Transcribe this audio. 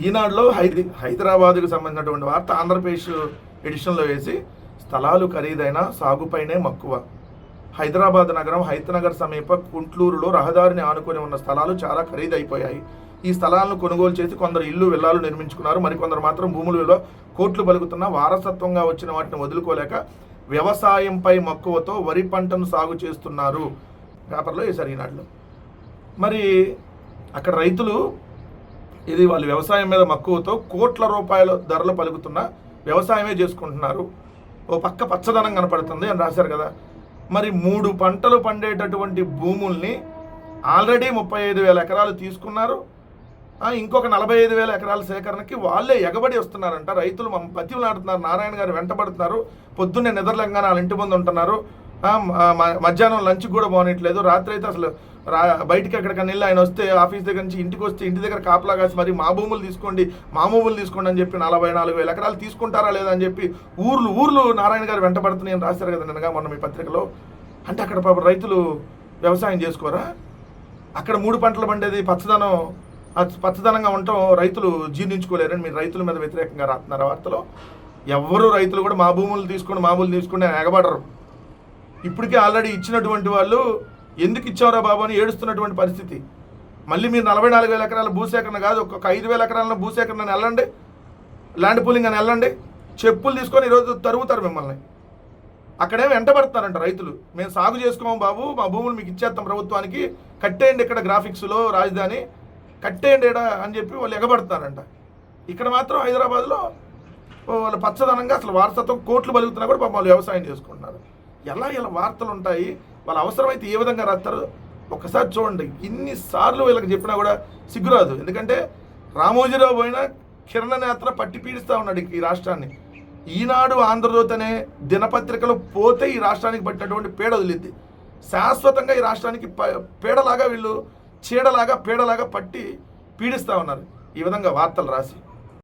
ఈనాడులో హైదరాబాద్కు సంబంధించినటువంటి వార్త ఆంధ్రప్రదేశ్ ఎడిషన్లో వేసి స్థలాలు ఖరీదైన సాగుపైనే మక్కువ. హైదరాబాద్ నగరం హైతనగర్ సమీప కుంట్లూరులో రహదారిని ఆనుకొని ఉన్న స్థలాలు చాలా ఖరీదైపోయాయి. ఈ స్థలాలను కొనుగోలు చేసి కొందరు ఇల్లు విల్లాలు నిర్మించుకున్నారు. మరికొందరు మాత్రం భూముల విలువ కోట్లు పలుకుతున్న వారసత్వంగా వచ్చిన వాటిని వదులుకోలేక వ్యవసాయంపై మక్కువతో వరి పంటను సాగు చేస్తున్నారు. పేపర్లో వేశారు ఈనాడులో. మరి అక్కడ రైతులు ఇది వాళ్ళు వ్యవసాయం మీద మక్కువతో కోట్ల రూపాయల ధరలు పలుకుతున్న వ్యవసాయమే చేసుకుంటున్నారు. ఓ పక్క పచ్చదనం కనపడుతుంది అని రాశారు కదా. మరి 3 పంటలు పండేటటువంటి భూముల్ని ఆల్రెడీ 35,000 ఎకరాలు తీసుకున్నారు. ఇంకొక 45,000 ఎకరాల సేకరణకి వాళ్ళే ఎగబడి వస్తున్నారంట. రైతులు బతిమలాడుతున్నారు, నారాయణ గారు వెంటబడుతున్నారు. పొద్దున్నే నిద్రలంగానే వాళ్ళ ఇంటి ముందు ఉంటున్నారు. మధ్యాహ్నం లంచ్ కూడా బాగునట్లేదు. రాత్రి అయితే అసలు బయటికి ఎక్కడికన్నా వెళ్ళి ఆయన వస్తే ఆఫీస్ దగ్గర నుంచి ఇంటికి వస్తే ఇంటి దగ్గర కాపలా కాసి మరి మా భూములు తీసుకోండి అని చెప్పి 44,000 ఎకరాలు తీసుకుంటారా లేదా అని చెప్పి ఊర్లు నారాయణ గారు వెంటబడుతున్నాయని రాశారు కదా నిన్నగా మొన్న మీ పత్రికలో. అంటే అక్కడ పాపం రైతులు వ్యవసాయం చేసుకోరా? అక్కడ 3 పంటలు పండేది పచ్చదనంగా ఉండటం రైతులు జీర్ణించుకోలేరని మీరు రైతుల మీద వ్యతిరేకంగా రాస్తున్నారు వార్తలో. ఎవరు రైతులు కూడా మా భూములు తీసుకుని ఎగబడరు. ఇప్పటికే ఆల్రెడీ ఇచ్చినటువంటి వాళ్ళు ఎందుకు ఇచ్చావురా బాబు అని ఏడుస్తున్నటువంటి పరిస్థితి. మళ్ళీ మీరు 44,000 ఎకరాల భూసేకరణ కాదు, ఒక్కొక్క 5,000 ఎకరాల భూసేకరణ వెళ్ళండి, ల్యాండ్ పూలింగ్ అని వెళ్ళండి. చెప్పులు తీసుకొని ఈరోజు తరుగుతారు మిమ్మల్ని. అక్కడేమి వెంటబడతారంట రైతులు. మేము సాగు చేసుకోము బాబు, మా భూములు మీకు ఇచ్చేస్తాం ప్రభుత్వానికి, కట్టేయండి ఇక్కడ గ్రాఫిక్స్లో రాజధాని కట్టేయండి అని చెప్పి వాళ్ళు ఎగబడతారంట. ఇక్కడ మాత్రం హైదరాబాద్లో వాళ్ళు పచ్చదనంగా అసలు వారసత్వం కోట్లు బలుగుతున్నా కూడా వాళ్ళు వ్యవసాయం చేసుకుంటున్నారు. ఇలా వార్తలు ఉంటాయి. వాళ్ళ అవసరమైతే ఏ విధంగా రాస్తారు ఒక్కసారి చూడండి. ఇన్నిసార్లు వీళ్ళకి చెప్పినా కూడా సిగ్గురాదు. ఎందుకంటే రామోజీరావు పోయినా కిరణ నేత్ర పట్టి పీడిస్తూ ఉన్నాడు ఈ రాష్ట్రాన్ని. ఈనాడు ఆంధ్రజ్యోతి అనే దినపత్రికలు పోతే ఈ రాష్ట్రానికి పట్టినటువంటి పీడ వదిలిద్ది. శాశ్వతంగా ఈ రాష్ట్రానికి పీడలాగా వీళ్ళు చీడలాగా పీడలాగా పట్టి పీడిస్తూ ఉన్నారు ఈ విధంగా వార్తలు రాసి.